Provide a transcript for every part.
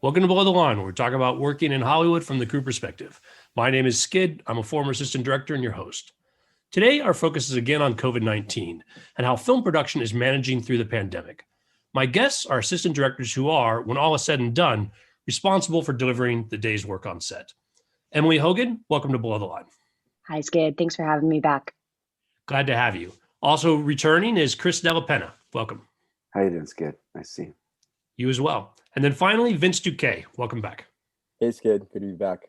Welcome to Below the Line, where we talk about working in Hollywood from the crew perspective. My name is Skid. I'm a former assistant director and your host. Today, our focus is again on COVID-19 and how film production is managing through the pandemic. My guests are assistant directors who are, when all is said and done, responsible for delivering the day's work on set. Emily Hogan, welcome to Below the Line. Hi, Skid. Thanks for having me back. Glad to have you. Also returning is Della. Welcome. How you doing, Skid? Nice to see you. You as well. And then finally, Vince Duque. Welcome back. Hey, Skid. Good to be back.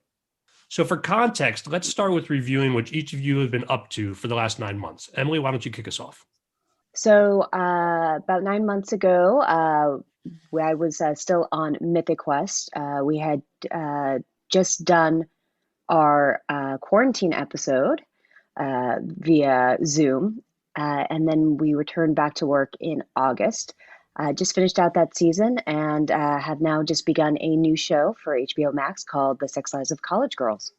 So for context, let's start with reviewing what each of you have been up to for the last 9 months. Emily, why don't you kick us off? So about 9 months ago, I was still on Mythic Quest. We had just done our quarantine episode via Zoom, and then we returned back to work in August. Just finished out that season and have now just begun a new show for HBO Max called The Sex Lives of College Girls.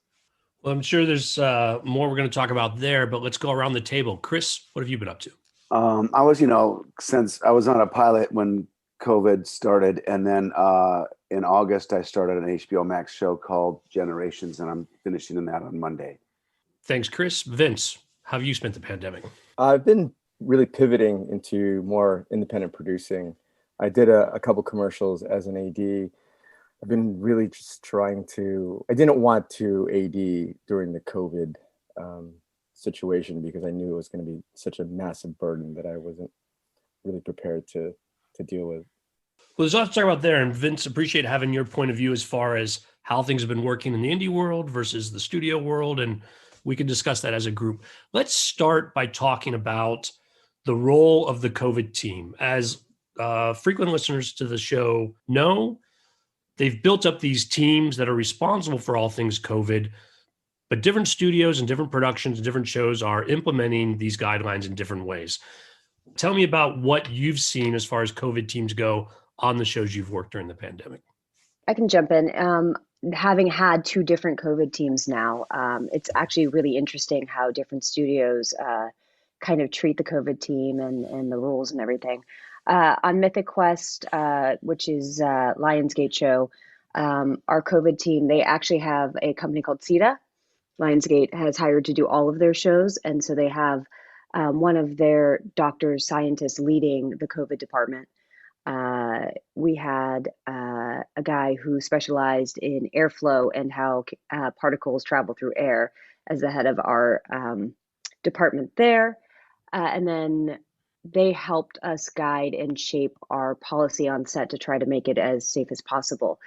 Well, I'm sure there's more we're going to talk about there, but let's go around the table. Chris, what have you been up to? I was, since I was on a pilot when COVID started, and then in August, I started an HBO Max show called Generations, and I'm finishing that on Monday. Thanks, Chris. Vince, how have you spent the pandemic? I've been really pivoting into more independent producing. I did a couple commercials as an AD. I've been really just I didn't want to AD during the COVID situation because I knew it was going to be such a massive burden that I wasn't really prepared to deal with. Well, there's a lot to talk about there. And Vince, appreciate having your point of view as far as how things have been working in the indie world versus the studio world. And we can discuss that as a group. Let's start by talking about the role of the COVID team. As frequent listeners to the show know, they've built up these teams that are responsible for all things COVID, but different studios and different productions and different shows are implementing these guidelines in different ways. Tell me about what you've seen as far as COVID teams go on the shows you've worked during the pandemic. I can jump in. Having had 2 different COVID teams now, it's actually really interesting how different studios kind of treat the COVID team and the rules and everything. On Mythic Quest, which is Lionsgate show, our COVID team, they actually have a company called CETA. Lionsgate has hired to do all of their shows. And so they have one of their doctors, scientists leading the COVID department. We had a guy who specialized in airflow and how particles travel through air as the head of our department there. And then they helped us guide and shape our policy on set to try to make it as safe as possible.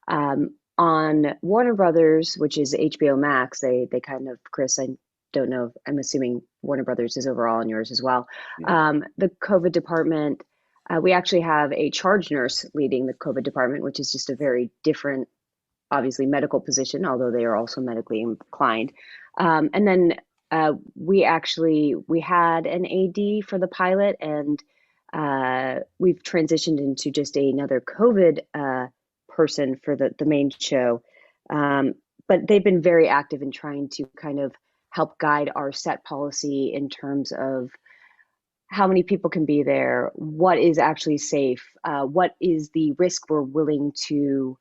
On Warner Brothers, which is HBO Max, they kind of, Chris, I don't know, I'm assuming Warner Brothers is overall on yours as well. Yeah. The COVID department, we actually have a charge nurse leading the COVID department, which is just a very different, obviously, medical position, although they are also medically inclined. And then we had an AD for the pilot, and we've transitioned into just another COVID person for the main show. But they've been very active in trying to kind of help guide our set policy in terms of how many people can be there, what is actually safe, what is the risk we're willing to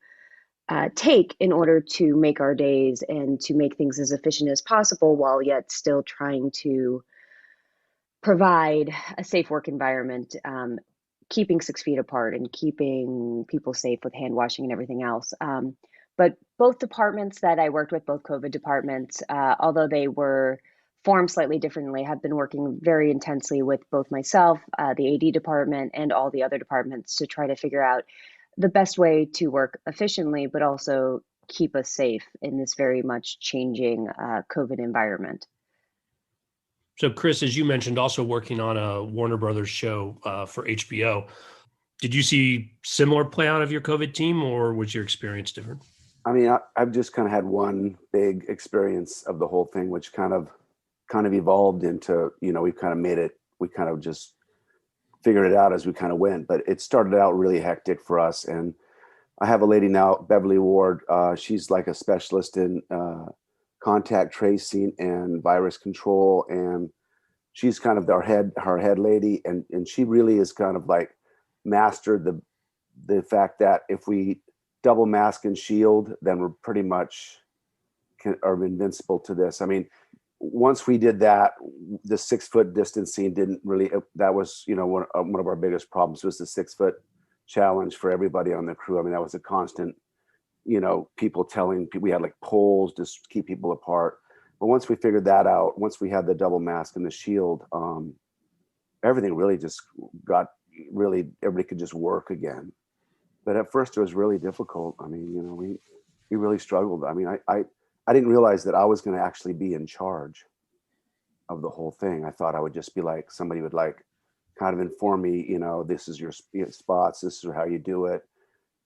take in order to make our days and to make things as efficient as possible while yet still trying to provide a safe work environment, keeping 6 feet apart and keeping people safe with hand washing and everything else. But both departments that I worked with, both COVID departments, although they were formed slightly differently, have been working very intensely with both myself, the AD department, and all the other departments to try to figure out the best way to work efficiently, but also keep us safe in this very much changing COVID environment. So Chris, as you mentioned, also working on a Warner Brothers show for HBO, did you see similar play out of your COVID team, or was your experience different? I mean, I've just kind of had one big experience of the whole thing, which kind of evolved into, we've kind of made it, we kind of just figured it out as we kind of went, but it started out really hectic for us. And I have a lady now, Beverly Ward. She's like a specialist in contact tracing and virus control, and she's kind of our head lady, and she really is kind of like mastered the fact that if we double mask and shield, then we're pretty much are invincible to this. I mean, once we did that, the 6 foot distancing didn't really, that was, one of our biggest problems was the 6 foot challenge for everybody on the crew. I mean, that was a constant, people telling people, we had like poles to keep people apart. But once we figured that out, once we had the double mask and the shield, everything really just got everybody could just work again. But at first it was really difficult. I mean, we really struggled. I mean, I didn't realize that I was going to actually be in charge of the whole thing. I thought I would just be like, somebody would like kind of inform me, this is your spots, this is how you do it.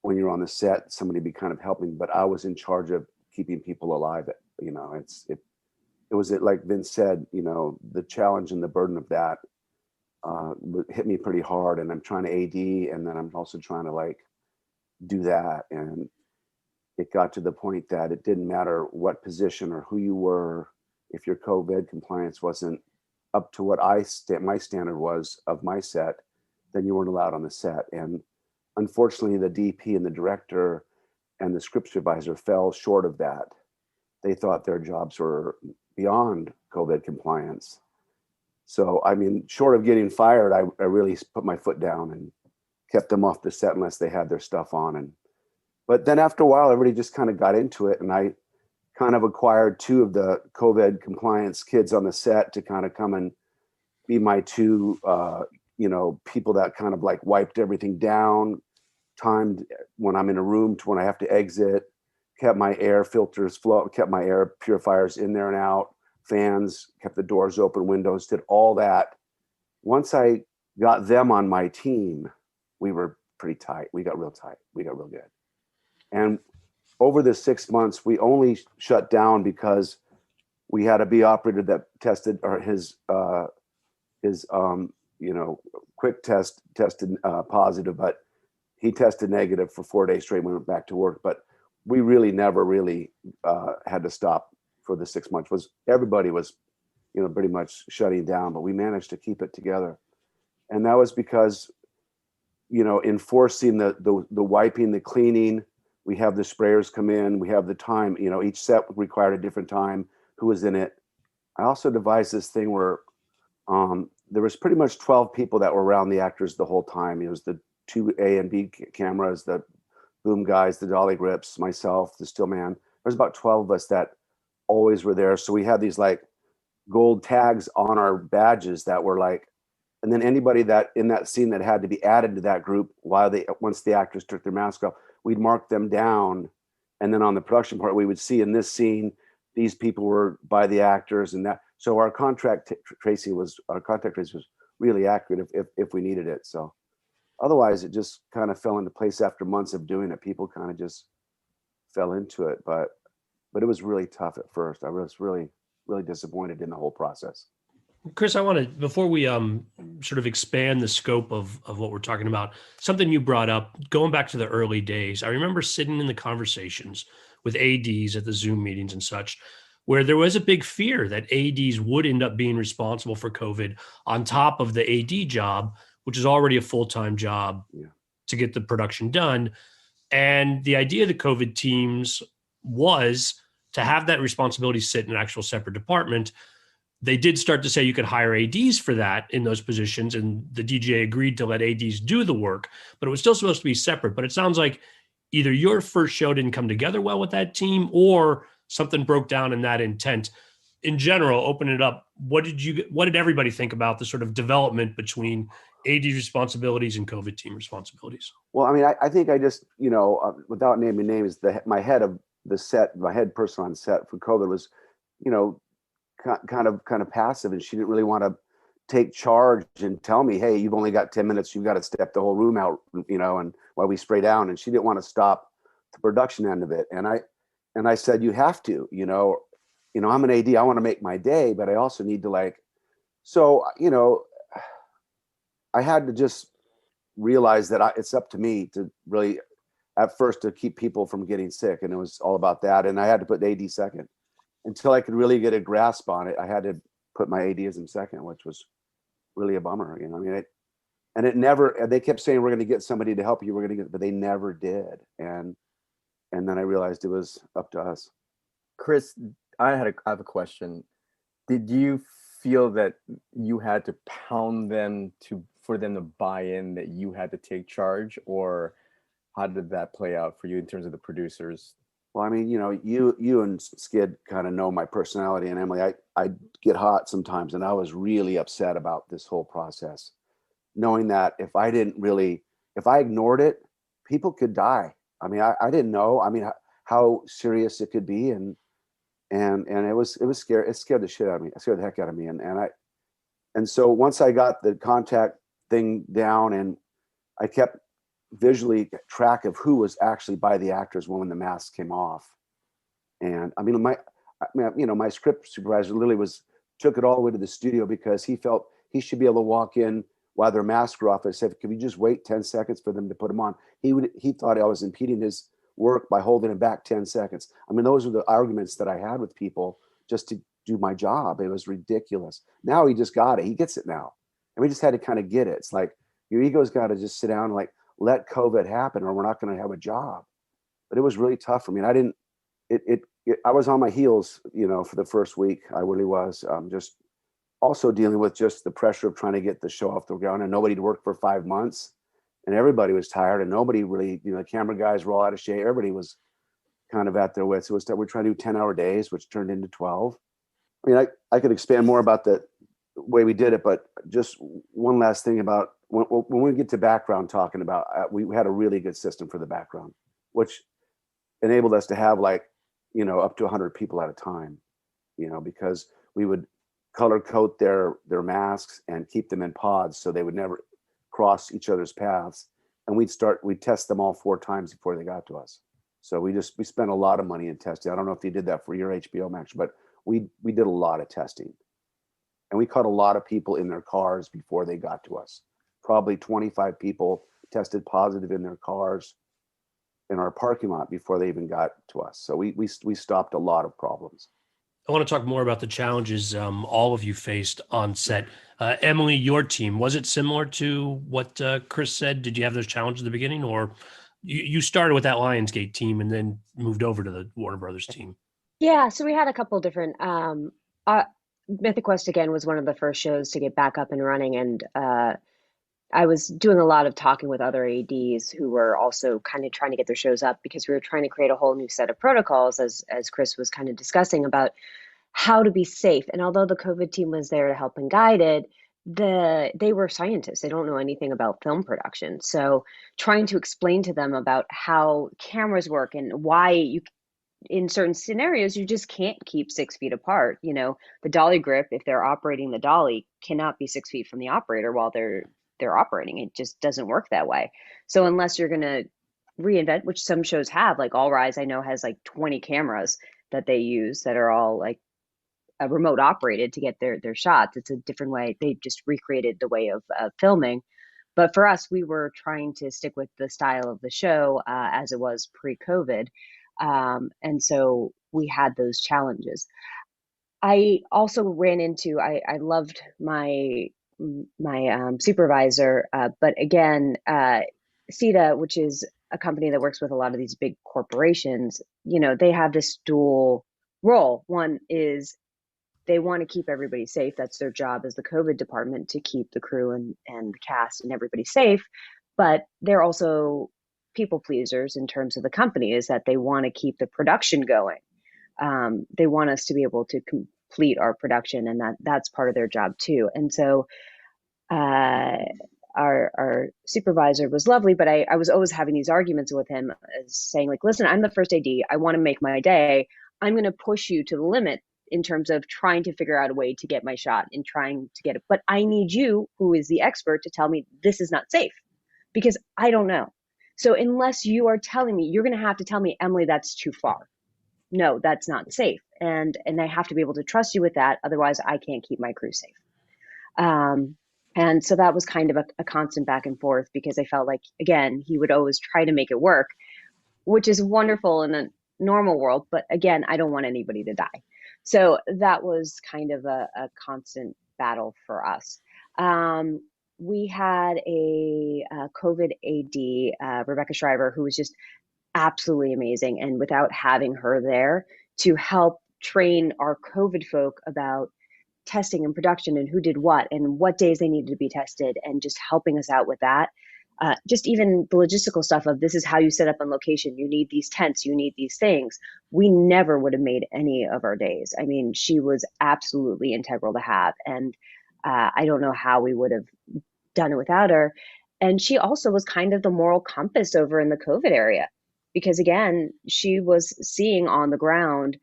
When you're on the set, somebody would be kind of helping, but I was in charge of keeping people alive. It was like Vince said, the challenge and the burden of that hit me pretty hard, and I'm trying to AD, and then I'm also trying to like do that. And it got to the point that it didn't matter what position or who you were. If your COVID compliance wasn't up to what my standard was of my set, then you weren't allowed on the set. And unfortunately, the DP and the director and the script supervisor fell short of that. They thought their jobs were beyond COVID compliance. So, I mean, short of getting fired, I really put my foot down and kept them off the set unless they had their stuff on. But then after a while, everybody just kind of got into it. And I kind of acquired 2 of the COVID compliance kids on the set to kind of come and be my 2, people that kind of like wiped everything down, timed when I'm in a room to when I have to exit, kept my air filters flow, kept my air purifiers in there and out, fans, kept the doors open, windows, did all that. Once I got them on my team, we were pretty tight. We got real tight. We got real good. And over the 6 months, we only shut down because we had a B operator that tested, or his quick tested positive, but he tested negative for 4 days straight. We went back to work, but we really never really had to stop for the 6 months. Everybody was, pretty much shutting down, but we managed to keep it together. And that was because, enforcing the wiping, the cleaning. We have the sprayers come in, we have the time, each set required a different time, who was in it. I also devised this thing where there was pretty much 12 people that were around the actors the whole time. It was the 2 A and B cameras, the boom guys, the dolly grips, myself, the still man. There's about 12 of us that always were there. So we had these like gold tags on our badges that were like, and then anybody that in that scene that had to be added to that group once the actors took their mask off, we'd mark them down. And then on the production part, we would see in this scene, these people were by the actors and that. So our contact tracing was really accurate if we needed it. So otherwise it just kind of fell into place after months of doing it. People kind of just fell into it, but it was really tough at first. I was really, really disappointed in the whole process. Chris, I want to, before we sort of expand the scope of what we're talking about, something you brought up, going back to the early days. I remember sitting in the conversations with ADs at the Zoom meetings and such, where there was a big fear that ADs would end up being responsible for COVID on top of the AD job, which is already a full-time job to get the production done. And the idea of the COVID teams was to have that responsibility sit in an actual separate department. They did start to say you could hire ADs for that in those positions, and the DGA agreed to let ADs do the work, but it was still supposed to be separate. But it sounds like either your first show didn't come together well with that team, or something broke down in that intent. In general, open it up. What did everybody think about the sort of development between AD responsibilities and COVID team responsibilities? Well, I mean, I think I just, without naming names, my head of the set, my head person on set for COVID was, kind of passive, and she didn't really want to take charge and tell me, hey, you've only got 10 minutes, you've got to step the whole room out, and while we spray down. And she didn't want to stop the production end of it. And I said, you have to, I'm an AD, I want to make my day, but I also need to I had to just realize that it's up to me to really, at first, to keep people from getting sick. And it was all about that. And I had to put AD second. Until I could really get a grasp on it, I had to put my ADism second, which was really a bummer. I mean, it never, they kept saying, we're going to get somebody to help you. But they never did. And and then I realized it was up to us. Chris, I have a question. Did you feel that you had to pound them for them to buy in, that you had to take charge, or how did that play out for you in terms of the producers? Well, I mean, you and Skid kind of know my personality, and Emily, I get hot sometimes, and I was really upset about this whole process, knowing that if I ignored it, people could die. I mean, I didn't know. I mean, how serious it could be, and it was scary. It scared the shit out of me. It scared the heck out of me, and so once I got the contact thing down, and I kept visually track of who was actually by the actors when the masks came off. And I mean, my script supervisor literally took it all the way to the studio because he felt he should be able to walk in while their masks were off. I said, "Can we just wait 10 seconds for them to put them on?" He thought I was impeding his work by holding him back 10 seconds. I mean, those are the arguments that I had with people just to do my job. It was ridiculous. Now he just got it. He gets it now. And we just had to kind of get it. It's like, your ego's got to just sit down and like, let COVID happen or we're not going to have a job. But it was really tough for me. And I was on my heels, for the first week. I really was, just also dealing with just the pressure of trying to get the show off the ground, and nobody had worked for 5 months, and everybody was tired, and nobody really, the camera guys were all out of shape. Everybody was kind of at their wits. We're trying to do 10-hour days, which turned into 12. I mean, I could expand more about the way we did it, but just one last thing about when we get to background talking about, we had a really good system for the background, which enabled us to have up to 100 people at a time, because we would color code their masks and keep them in pods so they would never cross each other's paths. And we'd test them all 4 times before they got to us. So we spent a lot of money in testing. I don't know if you did that for your HBO Max, but we did a lot of testing. And we caught a lot of people in their cars before they got to us. Probably 25 people tested positive in their cars in our parking lot before they even got to us. So we stopped a lot of problems. I want to talk more about the challenges all of you faced on set. Emily, your team, was it similar to what Chris said? Did you have those challenges at the beginning, or you started with that Lionsgate team and then moved over to the Warner Brothers team? Yeah, so we had a couple different Mythic Quest again was one of the first shows to get back up and running, and I was doing a lot of talking with other ADs who were also kind of trying to get their shows up, because we were trying to create a whole new set of protocols, as Chris was kind of discussing, about how to be safe. And although the COVID team was there to help and guide it, they were scientists. They don't know anything about film production. So trying to explain to them about how cameras work and why in certain scenarios, you just can't keep 6 feet apart. The dolly grip, if they're operating the dolly, cannot be 6 feet from the operator while they're operating. It just doesn't work that way. So unless you're going to reinvent, which some shows have, like All Rise, I know, has like 20 cameras that they use that are all like remote operated to get their shots. It's a different way. They just recreated the way of filming. But for us, we were trying to stick with the style of the show as it was pre-COVID. And so we had those challenges. I also ran into, I loved my supervisor, but again, CETA, which is a company that works with a lot of these big corporations, they have this dual role. One is they want to keep everybody safe. That's their job as the COVID department, to keep the crew and the cast and everybody safe. But they're also people pleasers in terms of the company, is that they want to keep the production going. They want us to be able to complete our production, and that's part of their job too. And so our supervisor was lovely, but I was always having these arguments with him, saying like, listen, I'm the first AD. I want to make my day. I'm going to push you to the limit in terms of trying to figure out a way to get my shot and trying to get it. But I need you, who is the expert, to tell me this is not safe, because I don't know. So unless you are telling me, you're going to have to tell me, Emily, that's too far. No, that's not safe. And I have to be able to trust you with that. Otherwise, I can't keep my crew safe. And so that was kind of a constant back and forth, because I felt like, again, he would always try to make it work, which is wonderful in a normal world. But again, I don't want anybody to die. So that was kind of a constant battle for us. We had a COVID AD, Rebecca Shriver, who was just absolutely amazing. And without having her there to help train our COVID folk about testing and production and who did and what days they needed to be tested, and just helping us out with that. Just even the logistical stuff of this is how you set up on location. You need these tents, you need these things. We never would have made any of our days. I mean, she was absolutely integral to have. And I don't know how we would have done it without her. And she also was kind of the moral compass over in the COVID area, because again, she was seeing on the ground,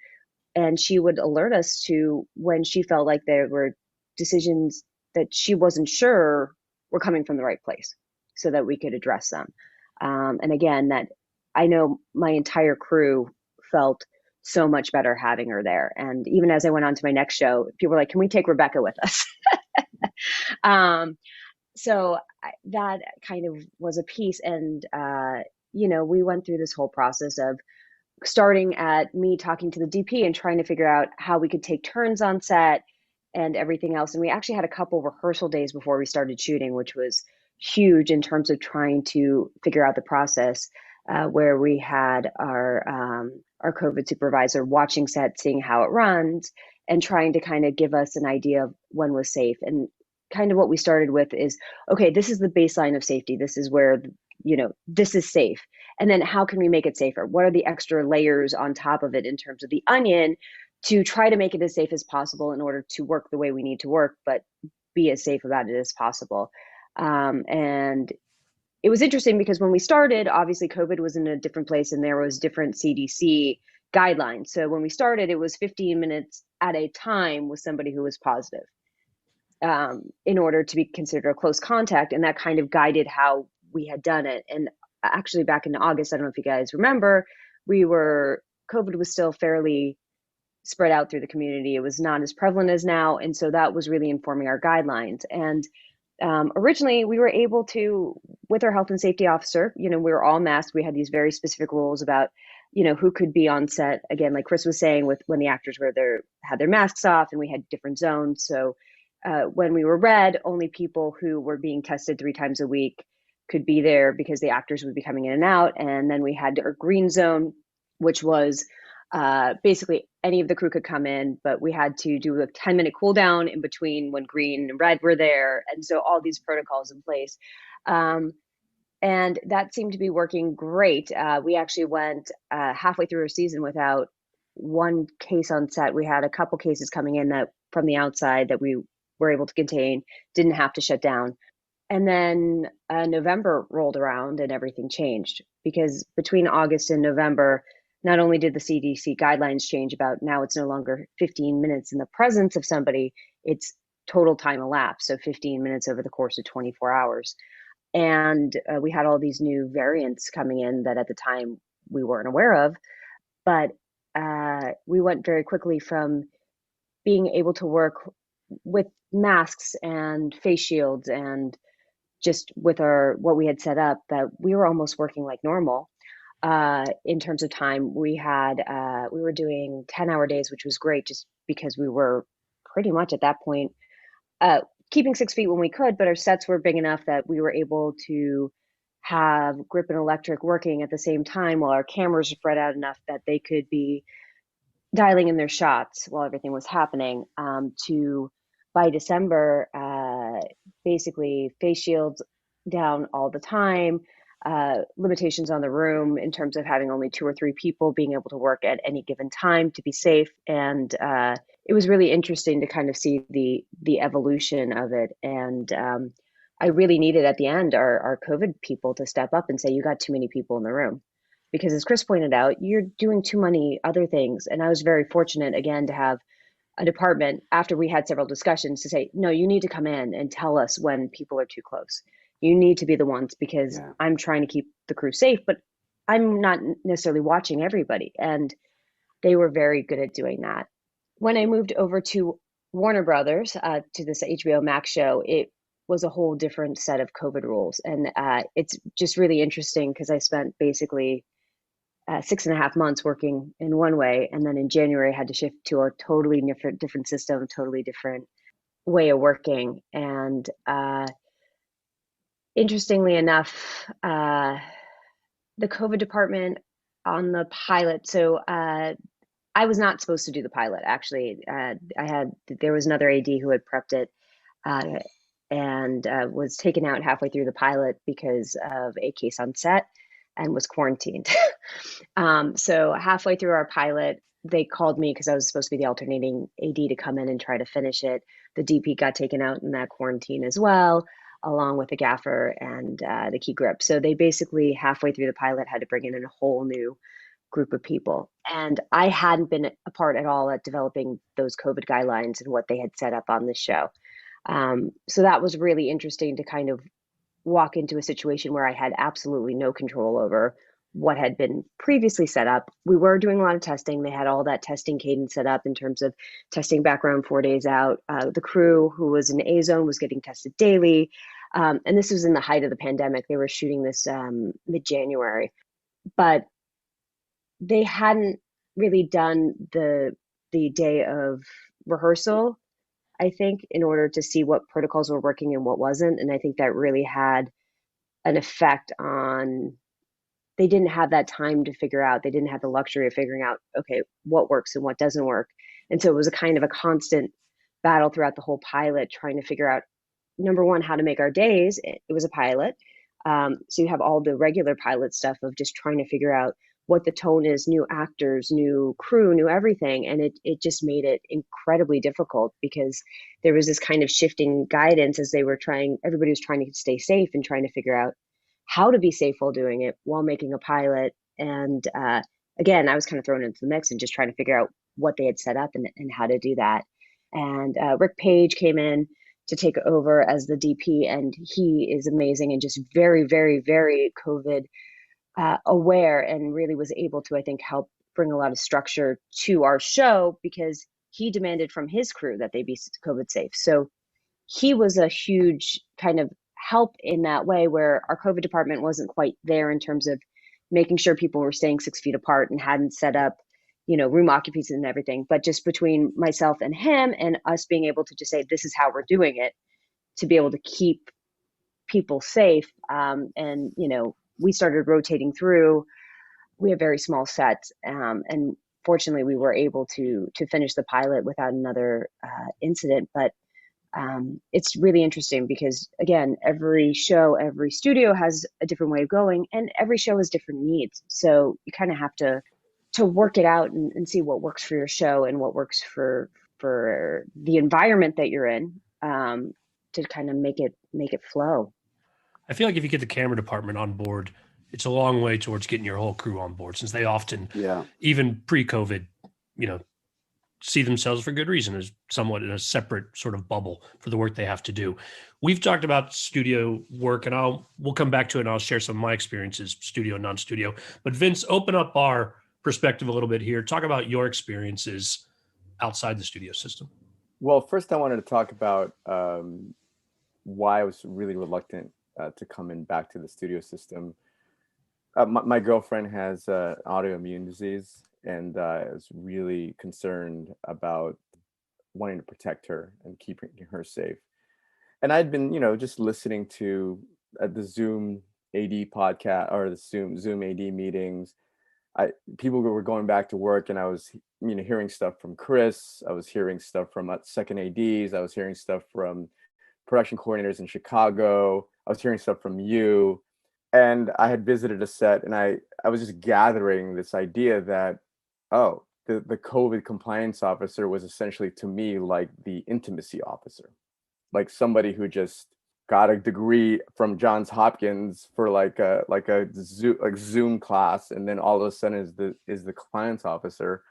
and she would alert us to when she felt like there were decisions that she wasn't sure were coming from the right place, so that we could address them. And again, that I know my entire crew felt so much better having her there. And even as I went on to my next show, people were like, can we take Rebecca with us? So that kind of was a piece. And, we went through this whole process of starting at me talking to the DP and trying to figure out how we could take turns on set and everything else. And we actually had a couple rehearsal days before we started shooting, which was huge in terms of trying to figure out the process, where we had our COVID supervisor watching set, seeing how it runs, and trying to kind of give us an idea of when was safe. And kind of what we started with is, okay, this is the baseline of safety. This is where, this is safe. And then how can we make it safer? What are the extra layers on top of it in terms of the onion to try to make it as safe as possible in order to work the way we need to work, but be as safe about it as possible? And it was interesting because when we started, obviously COVID was in a different place and there was different CDC guidelines. So when we started, it was 15 minutes at a time with somebody who was positive, in order to be considered a close contact. And that kind of guided how we had done it. And actually back in August, I don't know if you guys remember, COVID was still fairly spread out through the community. It was not as prevalent as now. And so that was really informing our guidelines. And originally we were able to, with our health and safety officer, we were all masked. We had these very specific rules about, who could be on set. Again, like Chris was saying, with when the actors had their masks off, and we had different zones. So when we were red, only people who were being tested 3 times a week could be there, because the actors would be coming in and out. And then we had our green zone, which was basically any of the crew could come in, but we had to do a 10-minute cool down in between when green and red were there. And so all these protocols in place. And that seemed to be working great. We actually went halfway through our season without one case on set. We had a couple cases coming in that from the outside that we were able to contain, didn't have to shut down. And then November rolled around and everything changed, because between August and November, not only did the CDC guidelines change about now it's no longer 15 minutes in the presence of somebody, it's total time elapsed. So 15 minutes over the course of 24 hours. And we had all these new variants coming in that at the time we weren't aware of. But we went very quickly from being able to work with masks and face shields and just with what we had set up, that we were almost working like normal. In terms of time, we were doing 10-hour days, which was great, just because we were pretty much at that point keeping 6 feet when we could, but our sets were big enough that we were able to have grip and electric working at the same time, while our cameras were spread out enough that they could be dialing in their shots while everything was happening. To by December, basically face shields down all the time, limitations on the room in terms of having only 2 or 3 people being able to work at any given time to be safe. And it was really interesting to kind of see the evolution of it. And I really needed at the end our COVID people to step up and say, you got too many people in the room. Because as Chris pointed out, you're doing too many other things. And I was very fortunate, again, to have a department, after we had several discussions, to say, no, you need to come in and tell us when people are too close. You need to be the ones, because I'm trying to keep the crew safe, but I'm not necessarily watching everybody. And they were very good at doing that. When I moved over to Warner Brothers, to this HBO Max show, it was a whole different set of COVID rules. And it's just really interesting, because I spent basically 6.5 months working in one way, and then in January I had to shift to a totally different system, totally different way of working. And interestingly enough, the COVID department on the pilot, so I was not supposed to do the pilot. Actually, there was another AD who had prepped it, uh, and was taken out halfway through the pilot because of a case on set and was quarantined. So halfway through our pilot, they called me because I was supposed to be the alternating AD to come in and try to finish it. The DP got taken out in that quarantine as well, along with the gaffer and the key grip. So they basically halfway through the pilot had to bring in a whole new group of people. And I hadn't been a part at all at developing those COVID guidelines and what they had set up on this show. So that was really interesting to kind of walk into a situation where I had absolutely no control over what had been previously set up. We were doing a lot of testing. They had all that testing cadence set up in terms of testing background 4 days out. The crew who was in A zone was getting tested daily. And this was in the height of the pandemic. They were shooting this mid-January, but they hadn't really done the day of rehearsal, I think, in order to see what protocols were working and what wasn't. And I think that really had an effect on, they didn't have that time to figure out, they didn't have the luxury of figuring out, okay, what works and what doesn't work. And so it was a kind of a constant battle throughout the whole pilot, trying to figure out, number one, how to make our days. It was a pilot. So you have all the regular pilot stuff of just trying to figure out what the tone is, new actors, new crew, new everything. And it just made it incredibly difficult because there was this kind of shifting guidance as everybody was trying to stay safe and trying to figure out how to be safe while doing it, while making a pilot. And again, I was kind of thrown into the mix and just trying to figure out what they had set up and how to do that. And Rick Page came in to take over as the DP, and he is amazing and just very, very, very COVID aware, and really was able to, I think, help bring a lot of structure to our show because he demanded from his crew that they be COVID safe. So he was a huge kind of help in that way, where our COVID department wasn't quite there in terms of making sure people were staying 6 feet apart and hadn't set up, room occupancy and everything. But just between myself and him and us being able to just say, this is how we're doing it, to be able to keep people safe. And we started rotating through. We have very small sets, and fortunately, we were able to finish the pilot without another incident. But it's really interesting because, again, every show, every studio has a different way of going, and every show has different needs. So you kind of have to work it out and see what works for your show and what works for the environment that you're in, to kind of make it flow. I feel like if you get the camera department on board, it's a long way towards getting your whole crew on board, since they often, even pre-COVID, see themselves, for good reason, as somewhat in a separate sort of bubble for the work they have to do. We've talked about studio work, and we'll come back to it, and I'll share some of my experiences, studio, non-studio. But Vince, open up our perspective a little bit here. Talk about your experiences outside the studio system. Well, first I wanted to talk about why I was really reluctant to come in back to the studio system. My girlfriend has autoimmune disease, and I was really concerned about wanting to protect her and keeping her safe. And I'd been, just listening to the Zoom AD podcast or the Zoom AD meetings. People were going back to work, and I was, hearing stuff from Chris. I was hearing stuff from second ADs. I was hearing stuff from production coordinators in Chicago. I was hearing stuff from you. And I had visited a set, and I was just gathering this idea that, the COVID compliance officer was essentially, to me, like the intimacy officer, like somebody who just got a degree from Johns Hopkins for like a Zoom class, and then all of a sudden is the compliance officer.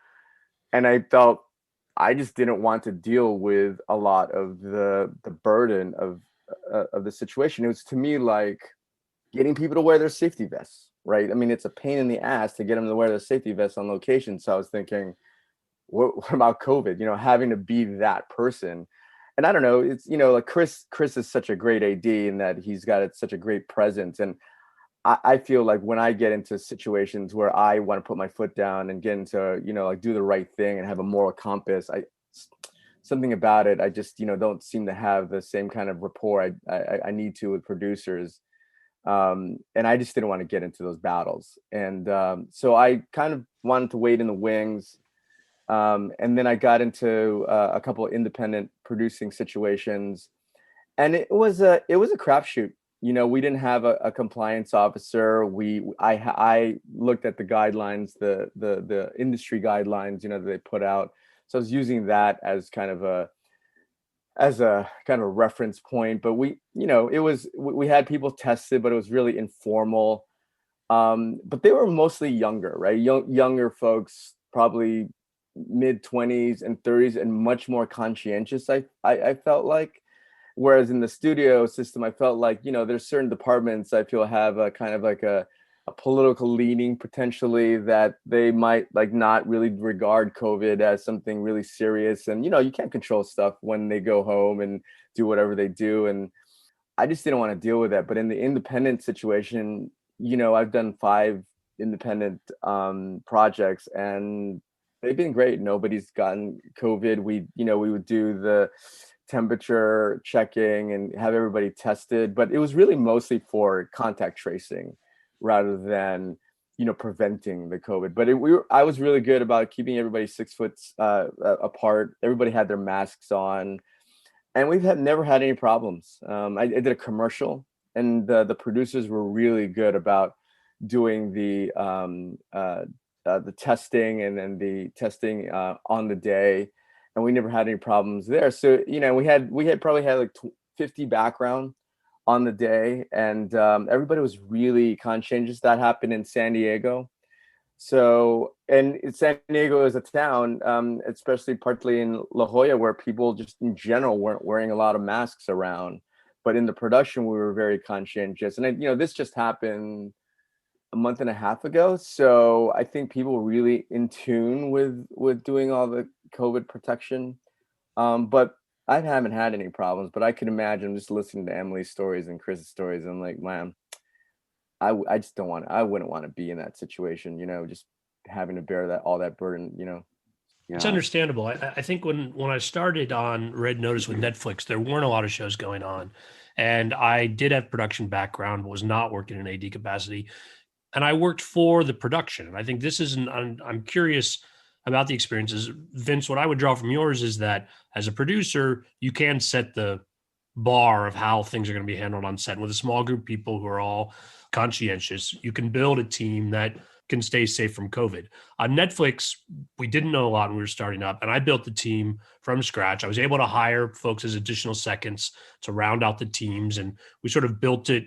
And I felt I just didn't want to deal with a lot of the burden of the situation. It was, to me, like getting people to wear their safety vests, right? I mean, it's a pain in the ass to get them to wear their safety vests on location. So I was thinking, what about COVID? Having to be that person. And I don't know, it's, like Chris is such a great AD in that he's got such a great presence. And I feel like when I get into situations where I want to put my foot down and get into, like do the right thing and have a moral compass, something about it, I just, don't seem to have the same kind of rapport I need to with producers. And I just didn't want to get into those battles. And so I kind of wanted to wait in the wings. And then I got into a couple of independent producing situations, and it was a crapshoot. You know, we didn't have a compliance officer. I looked at the guidelines, the industry guidelines, you know, that they put out. So I was using that as kind of a reference point. But we had people tested, but it was really informal. But they were mostly younger, right? Younger folks, probably mid-20s and 30s, and much more conscientious. I felt like. Whereas in the studio system, I felt like, you know, there's certain departments I feel have a kind of like a political leaning potentially, that they might like not really regard COVID as something really serious. And, you know, you can't control stuff when they go home and do whatever they do. And I just didn't want to deal with that. But in the independent situation, you know, I've done 5 independent projects, and they've been great. Nobody's gotten COVID. We would do the temperature checking and have everybody tested, but it was really mostly for contact tracing rather than, you know, preventing the COVID. But I was really good about keeping everybody 6 foot apart. Everybody had their masks on, and we've never had any problems. I did a commercial, and the producers were really good about doing the testing, and then the testing on the day. And we never had any problems there. So, you know, we had probably had like 50 background on the day, and everybody was really conscientious. That happened in San Diego. So, and San Diego is a town, especially partly in La Jolla, where people just in general weren't wearing a lot of masks around. But in the production, we were very conscientious. And, you know, this just happened a month and a half ago. So I think people were really in tune with doing all the COVID protection. But I haven't had any problems, but I can imagine just listening to Emily's stories and Chris's stories. I'm like, man, I just don't want I wouldn't want to be in that situation, you know, just having to bear all that burden, you know. It's understandable. I think when I started on Red Notice with Netflix, there weren't a lot of shows going on. And I did have production background, was not working in AD capacity. And I worked for the production. And I think this is I'm curious about the experiences. Vince, what I would draw from yours is that as a producer, you can set the bar of how things are going to be handled on set. And with a small group of people who are all conscientious, you can build a team that can stay safe from COVID. On Netflix, we didn't know a lot when we were starting up, and I built the team from scratch. I was able to hire folks as additional seconds to round out the teams, and we sort of built it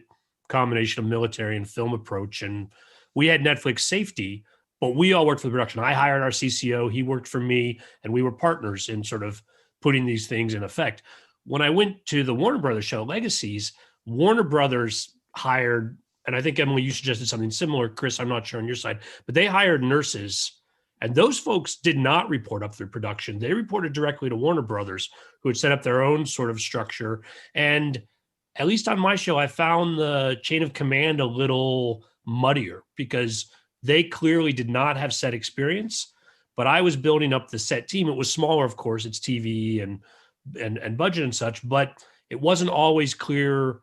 combination of military and film approach. And we had Netflix safety, but we all worked for the production. I hired our CCO, he worked for me, and we were partners in sort of putting these things in effect. When I went to the Warner Brothers show, Legacies, Warner Brothers hired, and I think, Emily, you suggested something similar. Chris, I'm not sure on your side, but they hired nurses, and those folks did not report up through production. They reported directly to Warner Brothers, who had set up their own sort of structure. And at least on my show, I found the chain of command a little muddier because they clearly did not have set experience, but I was building up the set team. It was smaller, of course, it's TV and budget and such, but it wasn't always clear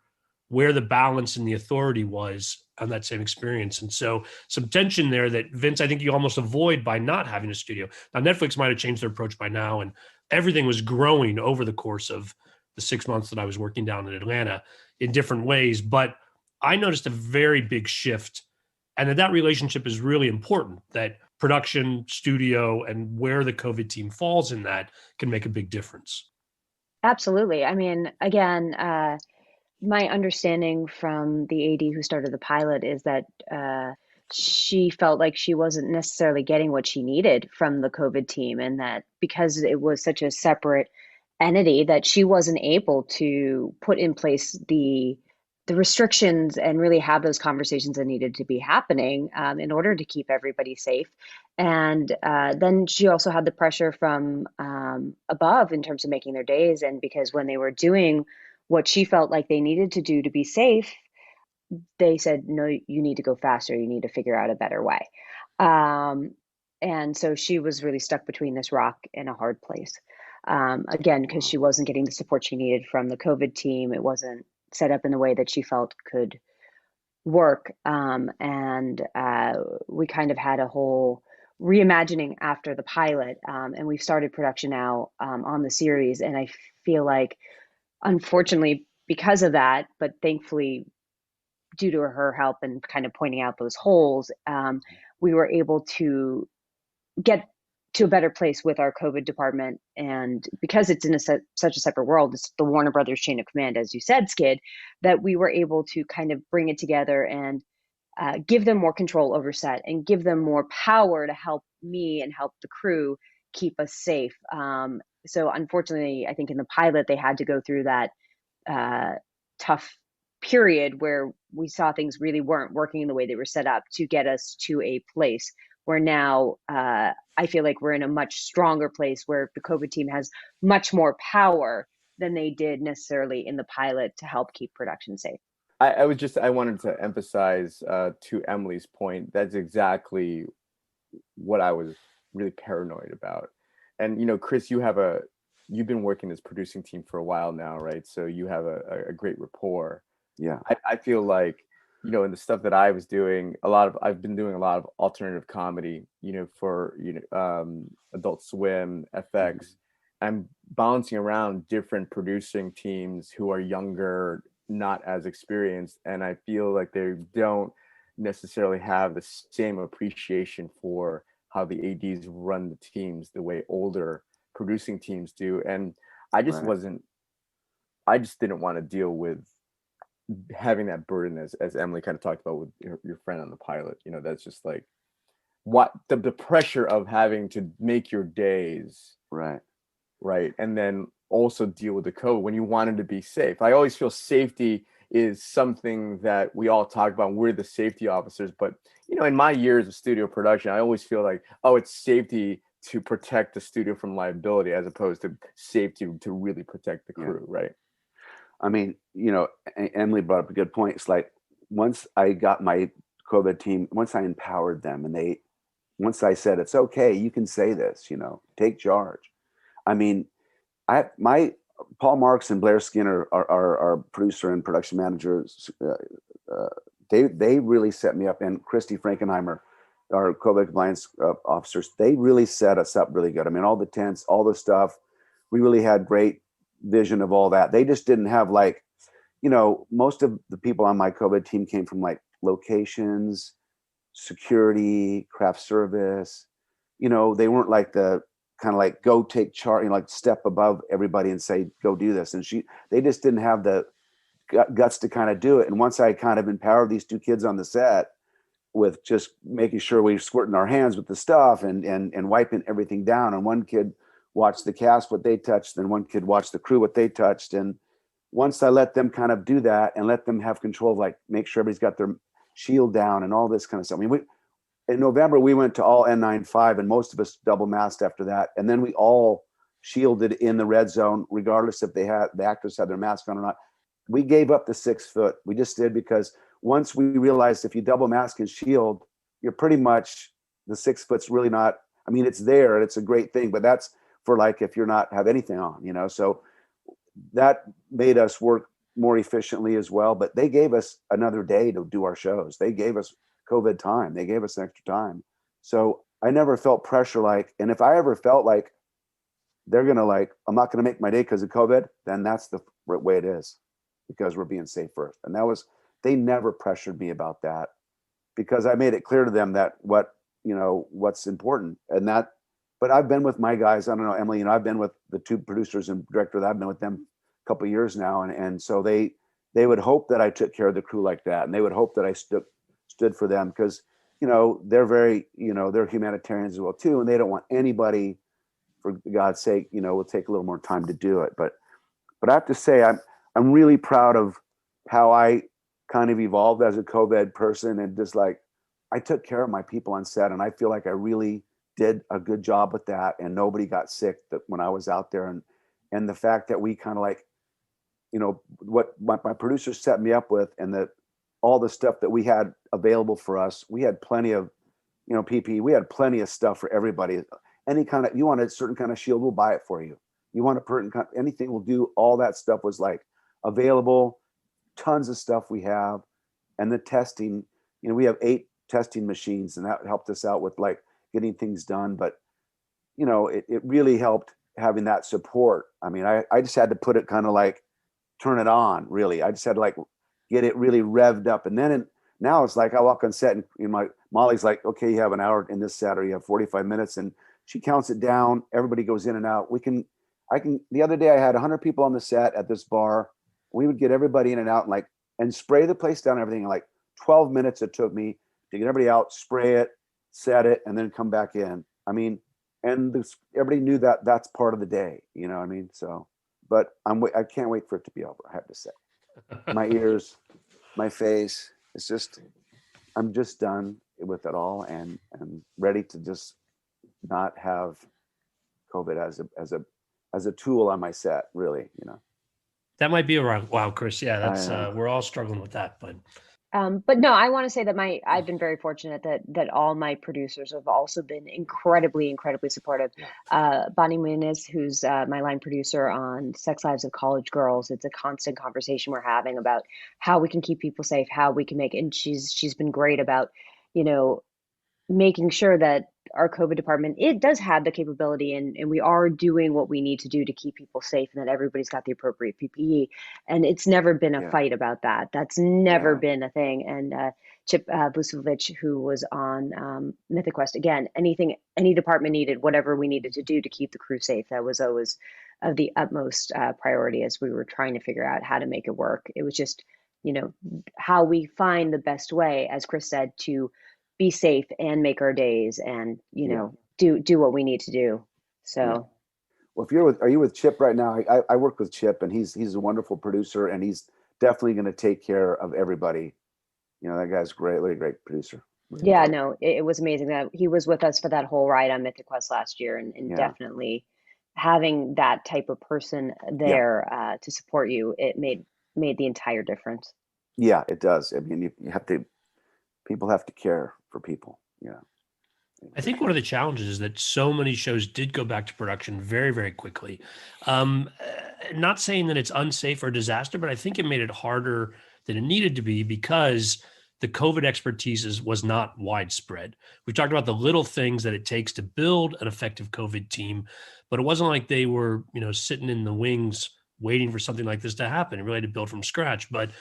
where the balance and the authority was on that same experience. And so some tension there that, Vince, I think you almost avoid by not having a studio. Now, Netflix might have changed their approach by now, and everything was growing over the course of the 6 months that I was working down in Atlanta in different ways. But I noticed a very big shift, and that relationship is really important, that production, studio, and where the COVID team falls in that can make a big difference. Absolutely. I mean, again, my understanding from the AD who started the pilot is that she felt like she wasn't necessarily getting what she needed from the COVID team, and that because it was such a separate entity, that she wasn't able to put in place the restrictions and really have those conversations that needed to be happening in order to keep everybody safe. And then she also had the pressure from above in terms of making their days. And because when they were doing what she felt like they needed to do to be safe, they said, no, you need to go faster. You need to figure out a better way. And so she was really stuck between this rock and a hard place. Again, because she wasn't getting the support she needed from the COVID team. It wasn't set up in the way that she felt could work. And we kind of had a whole reimagining after the pilot. And we've started production now on the series. And I feel like, unfortunately, because of that, but thankfully, due to her help and kind of pointing out those holes, we were able to get to a better place with our COVID department. And because it's in such a separate world, it's the Warner Brothers chain of command, as you said, Skid, that we were able to kind of bring it together and give them more control over set and give them more power to help me and help the crew keep us safe. So unfortunately, I think in the pilot, they had to go through that tough period where we saw things really weren't working in the way they were set up to get us to a place where now I feel like we're in a much stronger place where the COVID team has much more power than they did necessarily in the pilot to help keep production safe. I wanted to emphasize to Emily's point, that's exactly what I was really paranoid about. And, you know, Chris, you've been working this producing team for a while now, right? So you have a great rapport. Yeah. I feel like, you know, in the stuff that I was doing, I've been doing a lot of alternative comedy, you know, for, you know, Adult Swim, FX. I'm bouncing around different producing teams who are younger, not as experienced, and I feel like they don't necessarily have the same appreciation for how the ADs run the teams the way older producing teams do. And I just Right. I just didn't want to deal with having that burden, as Emily kind of talked about with your friend on the pilot. You know, that's just like what the pressure of having to make your days Right. right, and then also deal with the code when you wanted to be safe. I always feel safety is something that we all talk about. We're the safety officers, but you know, in my years of studio production, I always feel like, oh, it's safety to protect the studio from liability as opposed to safety to really protect the crew, right? I mean, you know, Emily brought up a good point. It's like once I got my COVID team, once I empowered them and once I said, it's okay, you can say this, you know, take charge. I mean, my Paul Marks and Blair Skinner, our producer and production managers, they really set me up, and Christy Frankenheimer, our COVID compliance officers, they really set us up really good. I mean, all the tents, all the stuff, we really had great vision of all that. They just didn't have, like, you know, most of the people on my COVID team came from like locations, security, craft service. You know, they weren't like the kind of like go take charge, you know, like step above everybody and say, go do this. And they just didn't have the guts to kind of do it. And once I kind of empowered these two kids on the set with just making sure we squirting our hands with the stuff and wiping everything down. And one kid watched the cast, what they touched, and one kid watched the crew, what they touched. And once I let them kind of do that and let them have control of, like, make sure everybody's got their shield down and all this kind of stuff. I mean, in November, we went to all N95 and most of us double masked after that. And then we all shielded in the red zone, regardless if the actors had their mask on or not. We gave up the 6 foot. We just did, because once we realized if you double mask and shield, you're pretty much, the 6 foot's really not, I mean, it's there and it's a great thing, but that's for like if you're not have anything on, you know. So that made us work more efficiently as well. But they gave us another day to do our shows. They gave us COVID time. They gave us extra time. So I never felt pressure, like, and if I ever felt like they're going to, like, I'm not going to make my day because of COVID, then that's the way it is, because we're being safe first. And they never pressured me about that, because I made it clear to them that what's important. And that, but I've been with my guys, I don't know, Emily, you know, I've been with the two producers and director that I've been with them a couple of years now. And so they would hope that I took care of the crew like that. And they would hope that I stood for them, because, you know, they're very, you know, they're humanitarians as well too. And they don't want anybody, for God's sake, you know, will take a little more time to do it. But I have to say, I'm really proud of how I kind of evolved as a COVID person, and just like, I took care of my people on set, and I feel like I really did a good job with that, and nobody got sick when I was out there. And the fact that we kind of, like, you know, what my producers set me up with, and all the stuff that we had available for us, we had plenty of, you know, PPE, we had plenty of stuff for everybody. Any kind of, you want a certain kind of shield, we'll buy it for you. You want a certain kind, anything we'll do. All that stuff was like available, tons of stuff we have. and the testing, we have 8 testing machines, and that helped us out with like getting things done. But, it really helped having that support. I mean, I just had to put it kind of like, turn it on, really. I just had to like get it really revved up. And then now it's like I walk on set and Molly's like, okay, you have an hour in this set, or you have 45 minutes. And she counts it down. Everybody goes in and out. The other day I had 100 people on the set at this bar. We would get everybody in and out and spray the place down and everything. In like 12 minutes it took me to get everybody out, spray it, set it, and then come back in. I mean, everybody knew that that's part of the day, you know what I mean? So, but I can't wait for it to be over. I have to say, my ears, my face, I'm just done with it all, and ready to just not have COVID as a tool on my set, really, That might be a wow, Chris. Yeah, that's we're all struggling with that, but no, I want to say that I've been very fortunate that all my producers have also been incredibly, incredibly supportive. Bonnie Muniz, who's my line producer on Sex Lives of College Girls, it's a constant conversation we're having about how we can keep people safe, how we can and she's been great about, making sure that our COVID department, it does have the capability, and we are doing what we need to do to keep people safe, and that everybody's got the appropriate PPE. And it's never been a fight about that. That's never been a thing. And Chip Busovich, who was on Mythic Quest, again, any department needed, whatever we needed to do to keep the crew safe, that was always of the utmost priority as we were trying to figure out how to make it work. It was just, how we find the best way, as Chris said, to be safe and make our days, and do what we need to do. So well, are you with Chip right now? I work with Chip, and he's a wonderful producer, and he's definitely going to take care of everybody. That guy's great, really great producer. Really yeah, great. no, it was amazing that he was with us for that whole ride on Mythic Quest last year, and definitely having that type of person there to support you, it made the entire difference. Yeah, it does. I mean, people have to care for people. Yeah. I think one of the challenges is that so many shows did go back to production very, very quickly. Not saying that it's unsafe or disaster, but I think it made it harder than it needed to be because the COVID expertise was not widespread. We talked about the little things that it takes to build an effective COVID team, but it wasn't like they were, sitting in the wings waiting for something like this to happen. It really had to build from scratch. But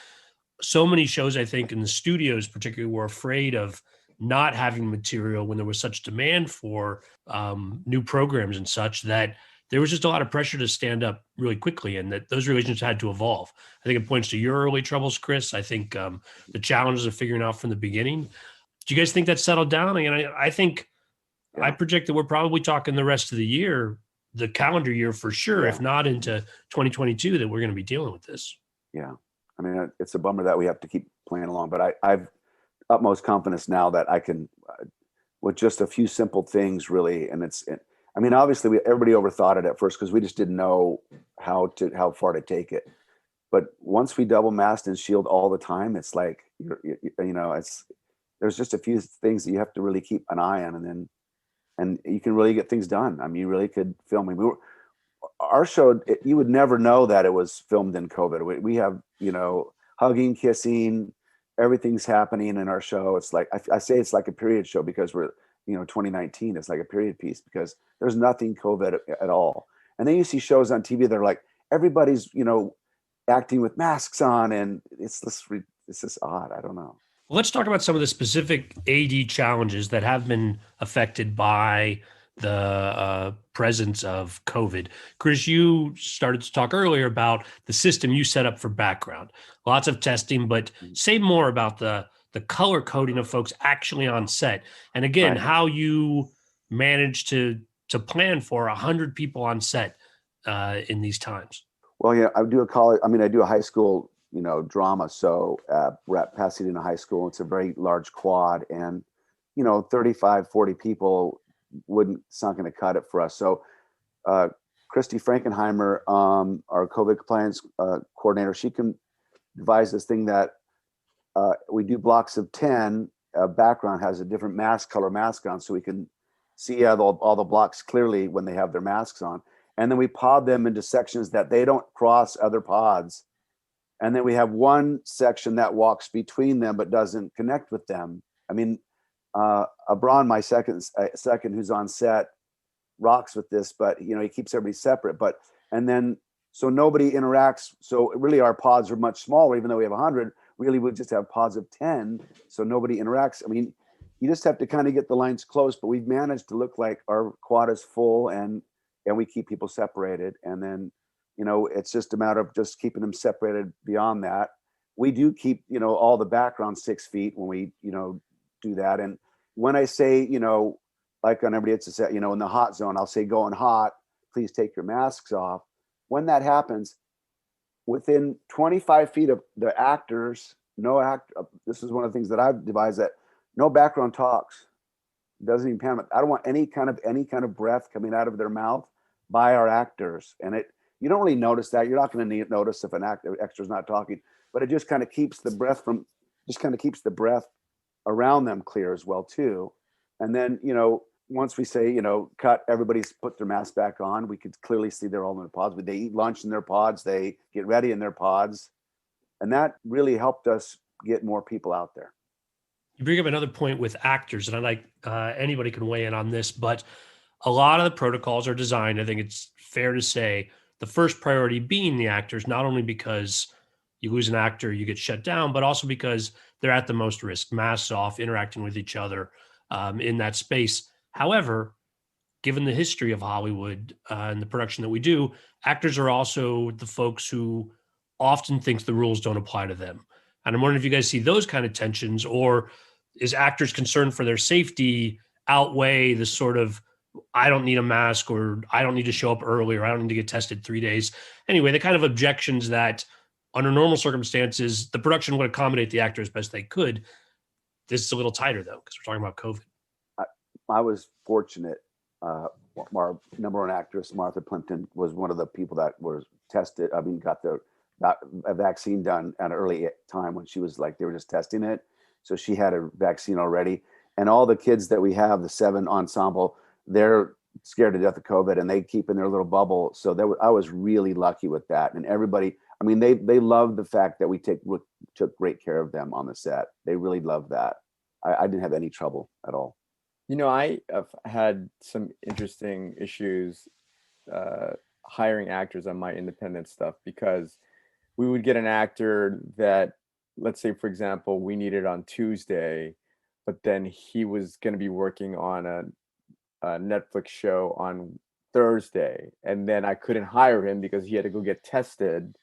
so many shows, I think, in the studios particularly, were afraid of not having material when there was such demand for new programs and such, that there was just a lot of pressure to stand up really quickly, and that those relationships had to evolve. I think it points to your early troubles, Chris. I think the challenges of figuring out from the beginning. Do you guys think that's settled down? I think I project that we're probably talking the rest of the year, the calendar year for sure, if not into 2022, that we're going to be dealing with this. Yeah. I mean, it's a bummer that we have to keep playing along, but I've utmost confidence now that I can, with just a few simple things, really. And obviously everybody overthought it at first because we just didn't know how far to take it. But once we double mask and shield all the time, it's like, there's just a few things that you have to really keep an eye on, and you can really get things done. I mean, you really could film. Our show, you would never know that it was filmed in COVID. We have, hugging, kissing, everything's happening in our show. It's like, I say it's like a period show because we're, 2019, it's like a period piece because there's nothing COVID at all. And then you see shows on TV that are like, everybody's, acting with masks on, and it's just odd. I don't know. Well, let's talk about some of the specific AD challenges that have been affected by the presence of COVID. Chris, you started to talk earlier about the system you set up for background. Lots of testing, but say more about the color coding of folks actually on set. And again, how you managed to plan for 100 people on set in these times. Well, I do a high school, drama. So we're at Pasadena High School. It's a very large quad, and, 35, 40 people it's not going to cut it for us. So Christy Frankenheimer, our COVID compliance coordinator, she can devise this thing that we do blocks of 10. Background has a different color mask on, so we can see all the blocks clearly when they have their masks on. And then we pod them into sections that they don't cross other pods. and then we have one section that walks between them but doesn't connect with them. I mean, Abron, my second who's on set, rocks with this, but you know, he keeps everybody separate. But and then so nobody interacts. So really, our pods are much smaller, even though we have 100. Really, we just have pods of 10, so nobody interacts. I mean, you just have to kind of get the lines close. But we've managed to look like our quad is full, and we keep people separated. And then, you know, it's just a matter of just keeping them separated. Beyond that, we do keep, you know, all the background 6 feet when we, you know, do that. And when I say, you know, like on everybody, it's a set, you know, in the hot zone, I'll say going hot, please take your masks off. When that happens, within 25 feet of the actors, this is one of the things that I've devised, that no background talks. Doesn't even pan. I don't want any kind of breath coming out of their mouth by our actors. And you don't really notice that. You're not going to notice if an extra's not talking, but it just kind of keeps the breath around them clear as well too. And then, you know, once we say, you know, cut, everybody's put their mask back on, we could clearly see they're all in their pods. But they eat lunch in their pods, they get ready in their pods. And that really helped us get more people out there. You bring up another point with actors, and I like anybody can weigh in on this, but a lot of the protocols are designed, I think it's fair to say, the first priority being the actors, not only because you lose an actor, you get shut down, but also because they're at the most risk, masks off, interacting with each other in that space. However, given the history of Hollywood and the production that we do, actors are also the folks who often think the rules don't apply to them. And I'm wondering if you guys see those kind of tensions, or is actors' concern for their safety outweigh the sort of, I don't need a mask, or I don't need to show up early, or I don't need to get tested 3 days. Anyway, the kind of objections that under normal circumstances, the production would accommodate the actor as best they could. This is a little tighter though, because we're talking about COVID. I was fortunate. Our number one actress, Martha Plimpton, was one of the people that was tested. I mean, got a vaccine done at an early time when she was like, they were just testing it. So she had a vaccine already. And all the kids that we have, the 7 ensemble, they're scared to death of COVID, and they keep in their little bubble. So I was really lucky with that. And everybody, I mean, they loved the fact that we took great care of them on the set. They really loved that. I didn't have any trouble at all. You know, I have had some interesting issues hiring actors on my independent stuff, because we would get an actor that, let's say, for example, we needed on Tuesday, but then he was going to be working on a Netflix show on Thursday. And then I couldn't hire him because he had to go get tested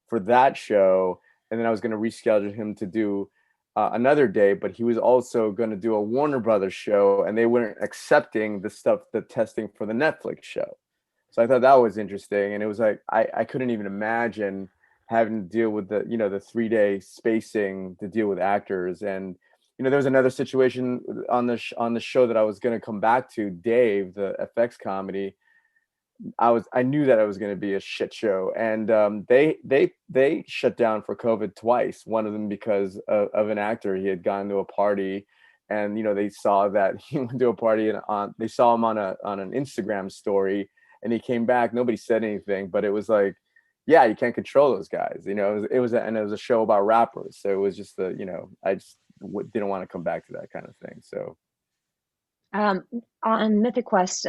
for that show. And then I was going to reschedule him to do another day, but he was also going to do a Warner Brothers show, and they weren't accepting the testing for the Netflix show. So I thought that was interesting. And it was like, I couldn't even imagine having to deal with the 3-day spacing to deal with actors. And, you know, there was another situation on the show that I was going to come back to, Dave, the FX comedy. I knew that it was going to be a shit show, and they shut down for COVID twice. One of them because of an actor. He had gone to a party, and, you know, they saw that he went to a party, and they saw him on an Instagram story, and he came back. Nobody said anything, but it was like, yeah, you can't control those guys. You know, it was a show about rappers, so it was just I just didn't want to come back to that kind of thing. So. On Mythic Quest,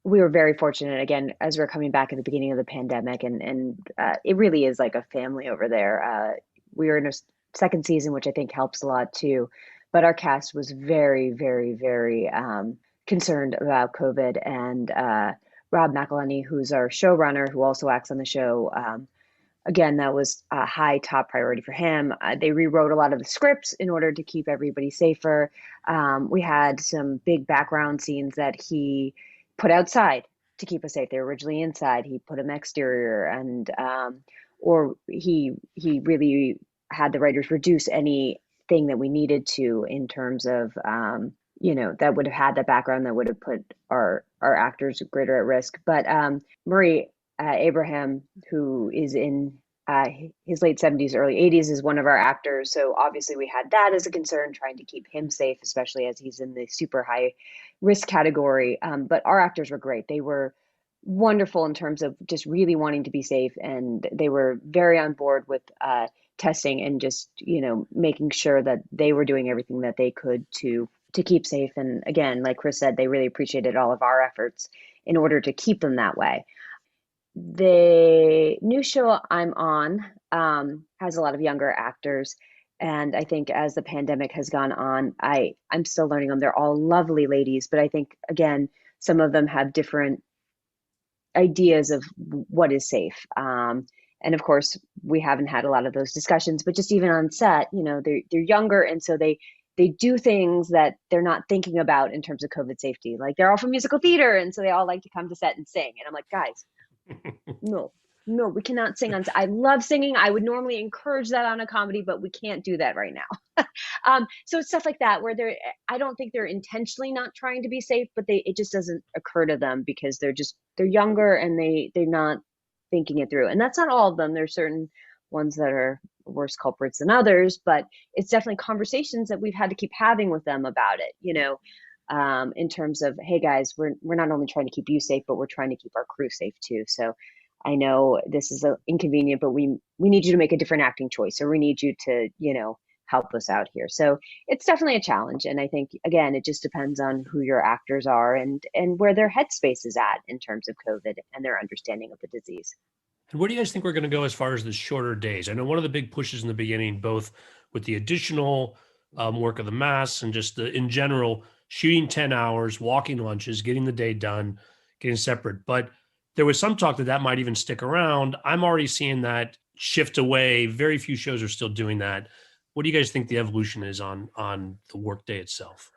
we were very fortunate, again, as we're coming back at the beginning of the pandemic, and it really is like a family over there. We were in a second season, which I think helps a lot too, but our cast was very, very, very concerned about COVID, and Rob McElhenney, who's our showrunner, who also acts on the show, again, that was a high top priority for him. They rewrote a lot of the scripts in order to keep everybody safer. We had some big background scenes that he put outside to keep us safe. They were originally inside. He put them exterior, and or he really had the writers reduce anything that we needed to in terms of that would have had that background that would have put our actors greater at risk. But Marie Abraham, who is in his late 70s, early 80s, is one of our actors. So obviously we had that as a concern, trying to keep him safe, especially as he's in the super high risk category. But our actors were great. They were wonderful in terms of just really wanting to be safe, and they were very on board with testing and just making sure that they were doing everything that they could to keep safe. And again, like Chris said, they really appreciated all of our efforts in order to keep them that way. The new show I'm on has a lot of younger actors. And I think as the pandemic has gone on, I'm still learning them. They're all lovely ladies, but I think, again, some of them have different ideas of what is safe. And of course, we haven't had a lot of those discussions, but just even on set, they're younger. And so they do things that they're not thinking about in terms of COVID safety. Like they're all from musical theater. And so they all like to come to set and sing. And I'm like, guys, no, we cannot sing on. I love singing. I would normally encourage that on a comedy, but we can't do that right now. So it's stuff like that where I don't think they're intentionally not trying to be safe, but it just doesn't occur to them because they're younger and they're not thinking it through. And that's not all of them. There's certain ones that are worse culprits than others, but it's definitely conversations that we've had to keep having with them about it, in terms of, hey guys, we're not only trying to keep you safe, but we're trying to keep our crew safe too. So I know this is inconvenient, but we need you to make a different acting choice, or we need you to, help us out here. So it's definitely a challenge. And I think, again, it just depends on who your actors are and where their headspace is at in terms of COVID and their understanding of the disease. And where do you guys think we're going to go as far as the shorter days? I know one of the big pushes in the beginning, both with the additional work of the masks and just in general, shooting 10 hours, walking lunches, getting the day done, getting separate. But there was some talk that might even stick around. I'm already seeing that shift away. Very few shows are still doing that. What do you guys think the evolution is on the workday itself?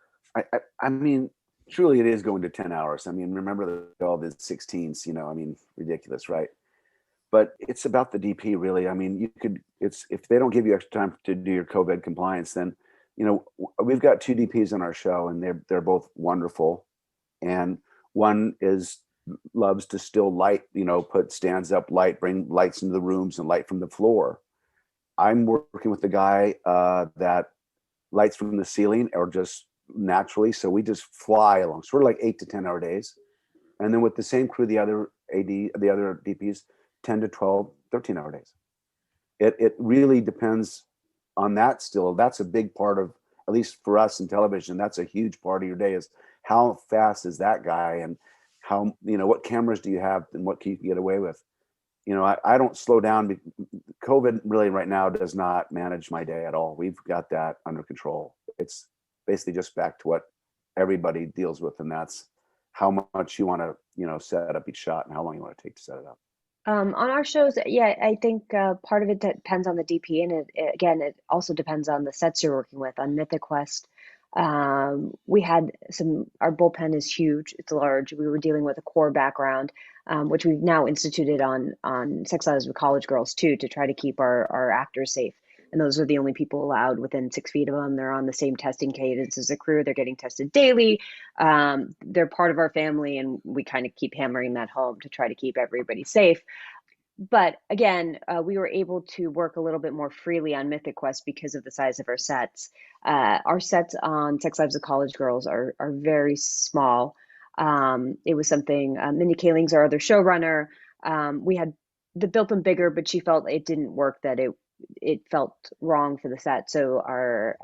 I mean, truly it is going to 10 hours. I mean, remember all the 16s, ridiculous, right? But it's about the DP really. I mean, if they don't give you extra time to do your COVID compliance, then, we've got 2 DPs on our show and they're both wonderful. And one loves to still light, put stands up light, bring lights into the rooms and light from the floor. I'm working with the guy that lights from the ceiling or just naturally. So we just fly along, sort of like 8 to 10 hour days. And then with the same crew, the other DPs, 10 to 12, 13 hour days. It really depends on that still. That's a big part of, at least for us in television, that's a huge part of your day is how fast is that guy and how, what cameras do you have and what can you get away with? I don't slow down. COVID really right now does not manage my day at all. We've got that under control. It's basically just back to what everybody deals with. And that's how much you want to, set up each shot and how long you want to take to set it up. On our shows, yeah, I think part of it depends on the DP, and it also depends on the sets you're working with. On Mythic Quest, we had our bullpen is huge, it's large. We were dealing with a core background, which we've now instituted on Sex Lives with College Girls too, to try to keep our actors safe. And those are the only people allowed within 6 feet of them. They're on the same testing cadence as the crew. They're getting tested daily. They're part of our family, and we kind of keep hammering that home to try to keep everybody safe. But again, we were able to work a little bit more freely on Mythic Quest because of the size of our sets. Our sets on Sex Lives of College Girls are very small. It was something, Mindy Kaling's our other showrunner. We had built them bigger, but she felt it didn't work, that it felt wrong for the set. So our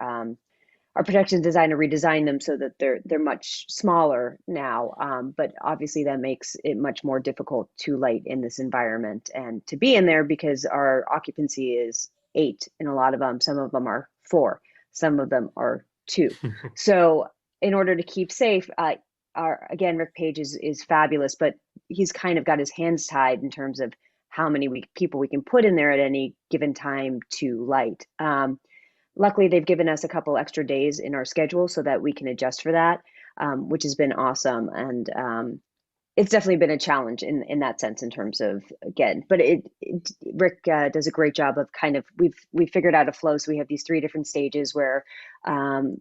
production designer redesigned them so that they're much smaller now. But obviously that makes it much more difficult to light in this environment and to be in there because our occupancy is 8 in a lot of them. Some of them are 4, some of them are 2. So in order to keep safe, again, Rick Page is fabulous, but he's kind of got his hands tied in terms of how many people we can put in there at any given time to light. Luckily, they've given us a couple extra days in our schedule so that we can adjust for that, which has been awesome. And it's definitely been a challenge in that sense in terms of, again, but Rick does a great job of we've figured out a flow. So we have these 3 different stages where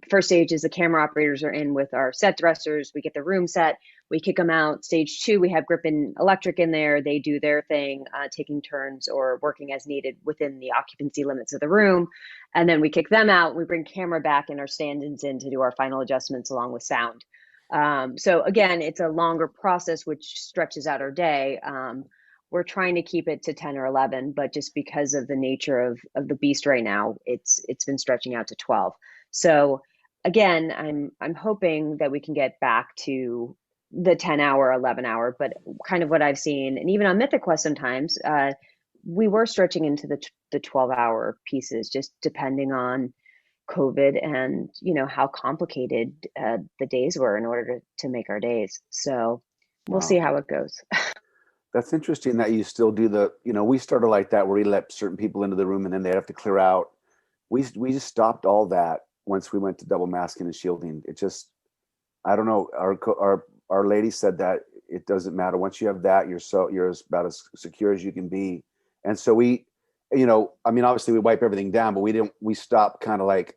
first stage is the camera operators are in with our set dressers. We get the room set, we kick them out. Stage 2, we have Grip and Electric in there. They do their thing, taking turns or working as needed within the occupancy limits of the room. And then we kick them out. We bring camera back and our stand-ins in to do our final adjustments along with sound. So again, it's a longer process, which stretches out our day. We're trying to keep it to 10 or 11, but just because of the nature of the beast right now, it's been stretching out to 12. So again, I'm hoping that we can get back to the 10-hour, 11-hour, but kind of what I've seen, and even on Mythic Quest sometimes, we were stretching into the 12-hour pieces, just depending on COVID and how complicated the days were in order to make our days. So we'll see Wow. how it goes. That's interesting that you still do we started like that where we let certain people into the room and then they'd have to clear out. We just stopped all that once we went to double masking and shielding. It just, I don't know, our lady said that it doesn't matter. Once you have that, you're about as secure as you can be. And so we, obviously we wipe everything down, but we stopped kind of like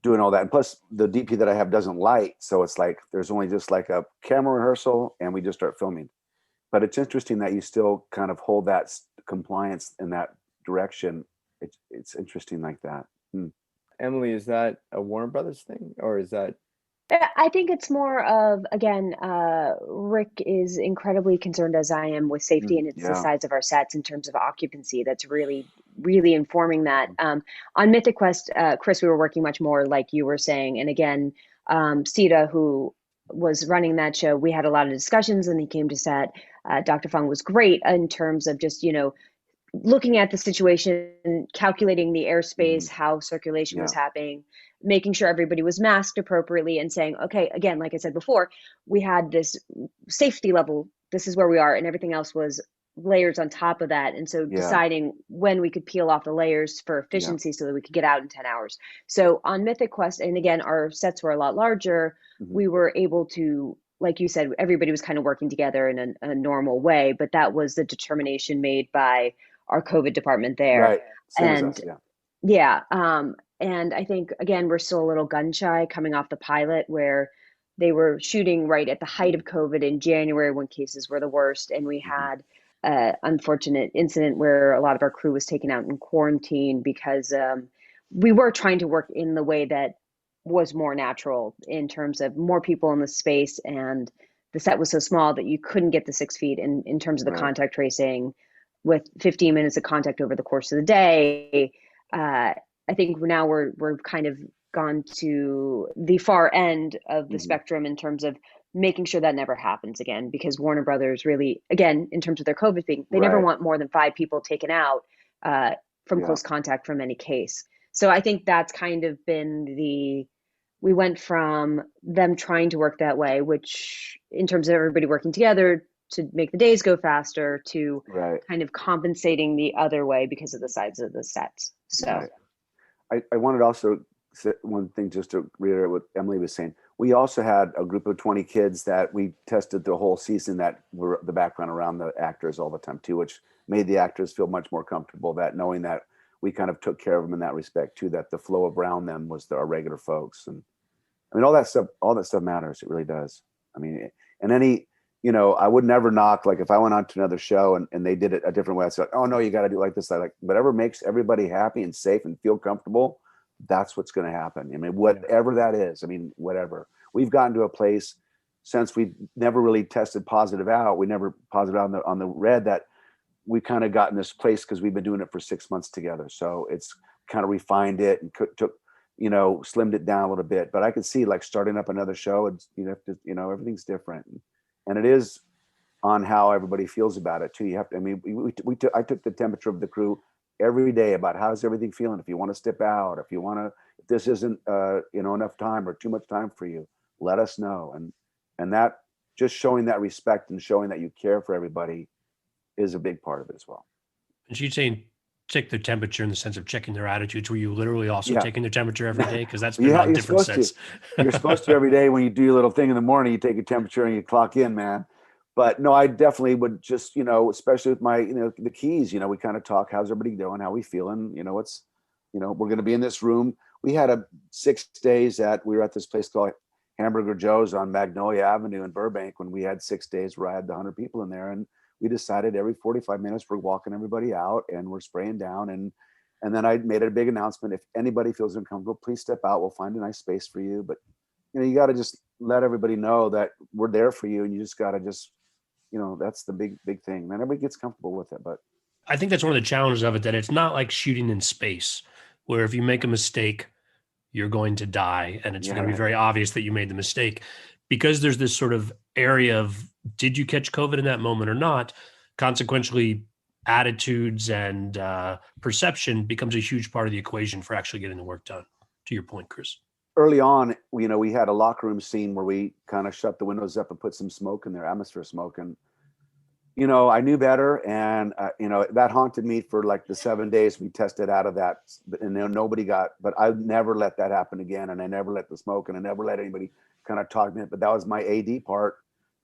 doing all that. And plus the DP that I have doesn't light. So it's like, there's only just like a camera rehearsal and we just start filming. But it's interesting that you still kind of hold that compliance in that direction. It's interesting like that. Emily, is that a Warner Brothers thing, or is that? I think it's more of, again, Rick is incredibly concerned, as I am, with safety, and it's the Yeah. size of our sets in terms of occupancy that's really, really informing that. On Mythic Quest, Chris, we were working much more like you were saying. And again, Sita, who was running that show, we had a lot of discussions and he came to set. Dr. Fung was great in terms of just, looking at the situation, calculating the airspace, how circulation was Yeah. happening, making sure everybody was masked appropriately, and saying, okay, again, like I said before, we had this safety level. This is where we are, and everything else was layers on top of that. And so Yeah. deciding when we could peel off the layers for efficiency so that we could get out in 10 hours. So on Mythic Quest, and again, our sets were a lot larger, we were able to, like you said, everybody was kind of working together in a normal way, but that was the determination made by our COVID department there. Right. Same as And us, yeah. yeah, and I think, again, we're still a little gun shy coming off the pilot where they were shooting right at the height of COVID in January when cases were the worst. And we had an unfortunate incident where a lot of our crew was taken out in quarantine because we were trying to work in the way that was more natural in terms of more people in the space. And the set was so small that you couldn't get the 6 feet in terms of the Right. contact tracing with 15 minutes of contact over the course of the day. I think now we're kind of gone to the far end of the spectrum in terms of making sure that never happens again, because Warner Brothers really, again, in terms of their COVID thing, they never Right. want more than 5 people taken out from Yeah. close contact from any case. So I think that's kind of been we went from them trying to work that way, which in terms of everybody working together to make the days go faster, to Right. kind of compensating the other way because of the size of the sets. So Right. I wanted to also say one thing just to reiterate what Emily was saying. We also had a group of 20 kids that we tested the whole season that were the background around the actors all the time too, which made the actors feel much more comfortable, that knowing that we kind of took care of them in that respect too, that the flow around them was our regular folks. And I mean, all that stuff matters. It really does. I mean, and I would never knock, like if I went on to another show and they did it a different way, I'd say, oh no, you got to do it like this. I like whatever makes everybody happy and safe and feel comfortable. That's what's going to happen. I mean, whatever that is, I mean, whatever. We've gotten to a place since we never really tested positive out. We never positive out on the red, that we kind of got in this place because we've been doing it for 6 months together. So it's kind of refined it and slimmed it down a little bit. But I could see like starting up another show, and everything's different. And it is on how everybody feels about it too. You have to, I mean, I took the temperature of the crew every day about how's everything feeling. If you want to step out, if this isn't, enough time or too much time for you, let us know. And that, just showing that respect and showing that you care for everybody is a big part of it as well. And she's saying check their temperature in the sense of checking their attitudes. Were you literally also Yeah. taking their temperature every day? Because that's been Yeah, on you're different supposed sets. You're supposed to every day when you do your little thing in the morning, you take a temperature and you clock in, man. But no, I definitely would just, especially with my, the keys, we kind of talk, how's everybody doing? How we feeling? We're going to be in this room. We had 6 days we were at this place called Hamburger Joe's on Magnolia Avenue in Burbank, when we had 6 days where I had 100 people in there. And we decided every 45 minutes we're walking everybody out and we're spraying down. And then I made a big announcement. If anybody feels uncomfortable, please step out. We'll find a nice space for you. But you got to just let everybody know that we're there for you, and you just got to just, that's the big thing. Then everybody gets comfortable with it. But I think that's one of the challenges of it, that it's not like shooting in space, where if you make a mistake, you're going to die, and it's going to be very obvious that you made the mistake. Because there's this sort of area of, did you catch COVID in that moment or not? Consequentially, attitudes and perception becomes a huge part of the equation for actually getting the work done, to your point, Chris. Early on, we had a locker room scene where we kind of shut the windows up and put some smoke in there, atmosphere smoke. And, I knew better. And, that haunted me for like the 7 days we tested out of that. And nobody but I never let that happen again. And I never let the smoke, and I never let anybody kind of talk me. But that was my AD part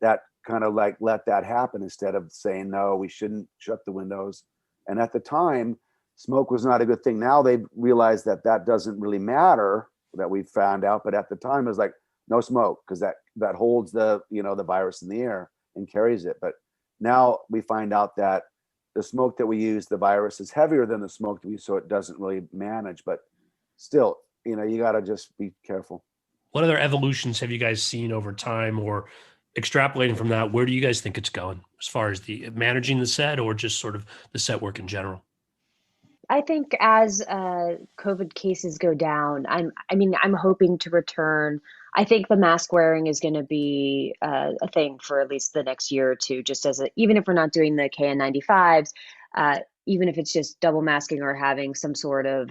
that kind of like let that happen, instead of saying, no, we shouldn't shut the windows. And at the time, smoke was not a good thing. Now they've realized that doesn't really matter, that we found out. But at the time it was like, no smoke, because that holds the virus in the air and carries it. But now we find out that the smoke that we use, the virus is heavier than the smoke that we use, so it doesn't really manage. But still, you got to just be careful. What other evolutions have you guys seen over time, or extrapolating from that, where do you guys think it's going as far as the managing the set, or just sort of the set work in general? I think as COVID cases go down, I'm hoping to return. I think the mask wearing is going to be a thing for at least the next year or two, just even if we're not doing the KN95s, even if it's just double masking or having some sort of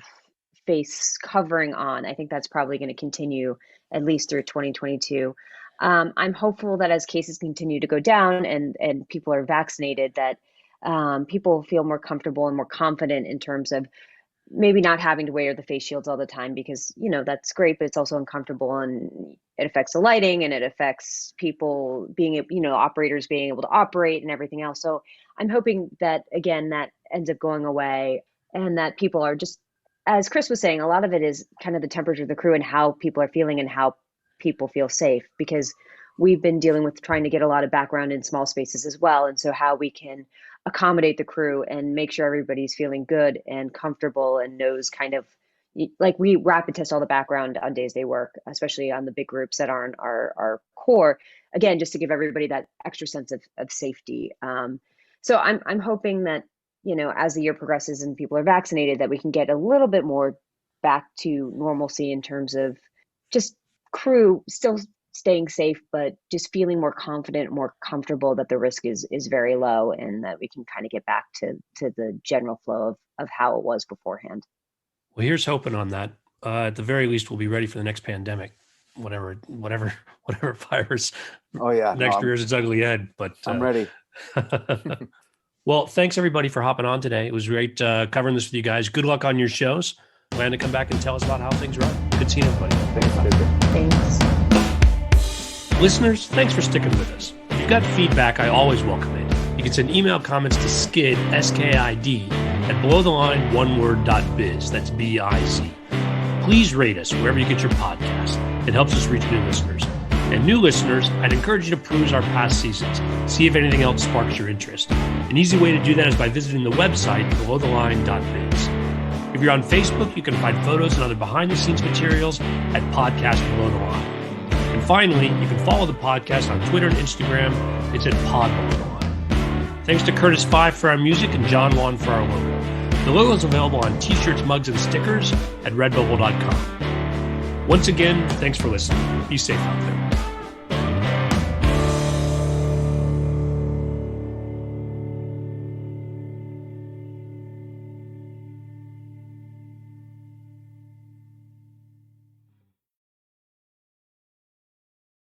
face covering on. I think that's probably going to continue at least through 2022. I'm hopeful that as cases continue to go down and people are vaccinated, that people feel more comfortable and more confident in terms of maybe not having to wear the face shields all the time, because, that's great, but it's also uncomfortable, and it affects the lighting, and it affects people operators being able to operate and everything else. So I'm hoping that, again, that ends up going away, and that people are just, as Chris was saying, a lot of it is kind of the temperature of the crew and how people are feeling and how people feel safe, because we've been dealing with trying to get a lot of background in small spaces as well. And so how we can accommodate the crew and make sure everybody's feeling good and comfortable and knows kind of, like, we rapid test all the background on days they work, especially on the big groups that aren't our core, again, just to give everybody that extra sense of safety. So I'm hoping that, as the year progresses and people are vaccinated, that we can get a little bit more back to normalcy in terms of just crew still staying safe, but just feeling more confident, more comfortable that the risk is very low, and that we can kind of get back to the general flow of how it was beforehand. Well, here's hoping on that. At the very least, we'll be ready for the next pandemic, whatever virus. Oh yeah, next rears its ugly head. But I'm ready. Well, thanks everybody for hopping on today. It was great covering this with you guys. Good luck on your shows. Plan to come back and tell us about how things run. Good seeing everybody. Thanks. Listeners, thanks for sticking with us. If you've got feedback, I always welcome it. You can send email comments to skid, S-K-I-D, at belowtheline.biz. That's B-I-Z. Please rate us wherever you get your podcast. It helps us reach new listeners. And new listeners, I'd encourage you to peruse our past seasons, see if anything else sparks your interest. An easy way to do that is by visiting the website, belowtheline.biz. If you're on Facebook, you can find photos and other behind-the-scenes materials at Podcast Below the Line. And finally, you can follow the podcast on Twitter and Instagram. It's at Pod Below the Line. Thanks to Curtis Five for our music and John Wan for our logo. The logo is available on t-shirts, mugs, and stickers at redbubble.com. Once again, thanks for listening. Be safe out there.